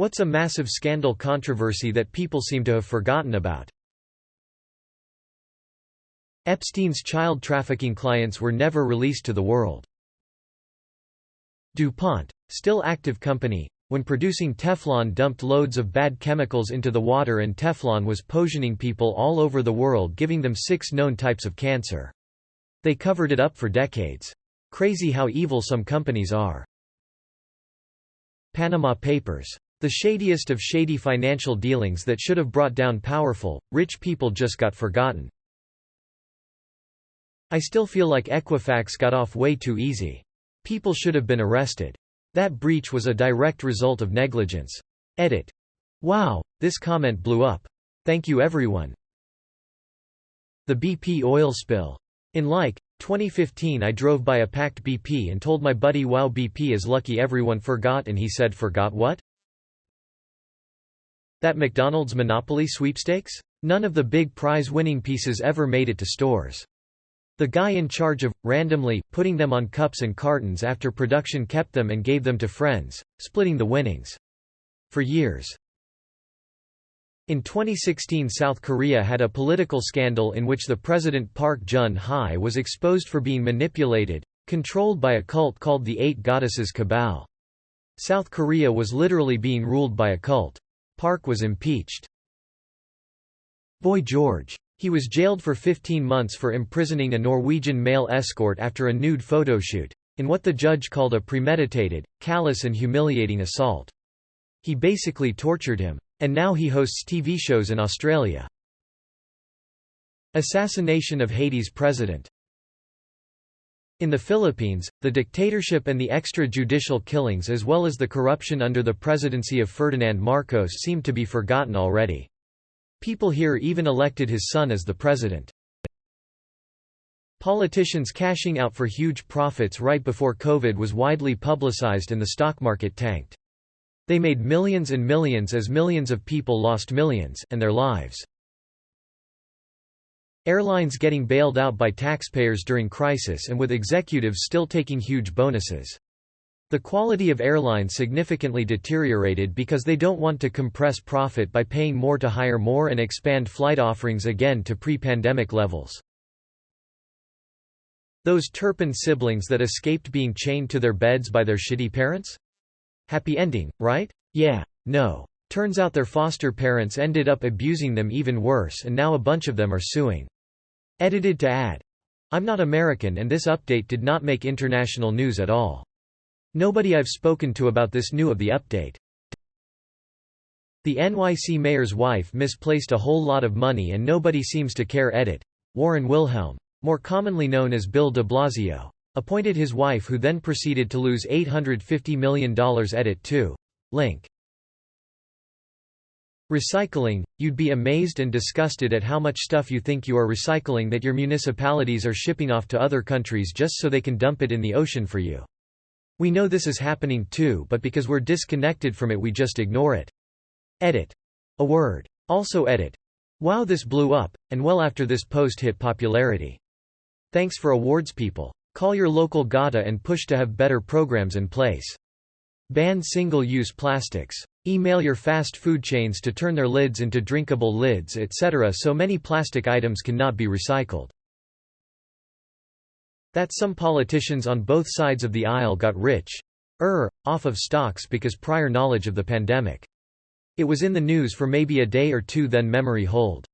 What's a massive scandal controversy that people seem to have forgotten about? Epstein's child trafficking clients were never released to the world. DuPont, still active company, when producing Teflon dumped loads of bad chemicals into the water and Teflon was poisoning people all over the world, giving them 6 known types of cancer. They covered it up for decades. Crazy how evil some companies are. Panama Papers. The shadiest of shady financial dealings that should have brought down powerful, rich people just got forgotten. I still feel like Equifax got off way too easy. People should have been arrested. That breach was a direct result of negligence. Edit. Wow, this comment blew up. Thank you everyone. The BP oil spill. In 2015 I drove by a packed BP and told my buddy wow BP is lucky everyone forgot, and he said forgot what? That McDonald's Monopoly sweepstakes? None of the big prize-winning pieces ever made it to stores. The guy in charge of, randomly, putting them on cups and cartons after production kept them and gave them to friends, splitting the winnings. For years. In 2016 South Korea had a political scandal in which the president Park Geun-hye was exposed for being manipulated, controlled by a cult called the Eight Goddesses Cabal. South Korea was literally being ruled by a cult. Park was impeached. Boy George. He was jailed for 15 months for imprisoning a Norwegian male escort after a nude photoshoot, in what the judge called a premeditated, callous and humiliating assault. He basically tortured him. And now he hosts TV shows in Australia. Assassination of Haiti's president. In the Philippines, the dictatorship and the extrajudicial killings as well as the corruption under the presidency of Ferdinand Marcos seem to be forgotten already. People here even elected his son as the president. Politicians cashing out for huge profits right before COVID was widely publicized and the stock market tanked. They made millions and millions as millions of people lost millions and their lives. Airlines getting bailed out by taxpayers during crisis and with executives still taking huge bonuses. The quality of airlines significantly deteriorated because they don't want to compress profit by paying more to hire more and expand flight offerings again to pre-pandemic levels. Those Turpin siblings that escaped being chained to their beds by their shitty parents? Happy ending, right? Yeah. No. Turns out their foster parents ended up abusing them even worse, and now a bunch of them are suing. Edited to add. I'm not American and this update did not make international news at all. Nobody I've spoken to about this knew of the update. The NYC mayor's wife misplaced a whole lot of money and nobody seems to care. Edit. Warren Wilhelm, more commonly known as Bill de Blasio, appointed his wife who then proceeded to lose $850 million. Edit 2. Link. Recycling. You'd be amazed and disgusted at how much stuff you think you are recycling that your municipalities are shipping off to other countries just so they can dump it in the ocean for you. We know this is happening too, but because we're disconnected from it we just ignore it. Edit. A word. Also edit. Wow, this blew up, and well after this post hit popularity. Thanks for awards people. Call your local GATA and push to have better programs in place. Ban single-use plastics. Email your fast food chains to turn their lids into drinkable lids, etc. so many plastic items cannot be recycled. That some politicians on both sides of the aisle got off of stocks because prior knowledge of the pandemic. It was in the news for maybe a day or two then memory hold.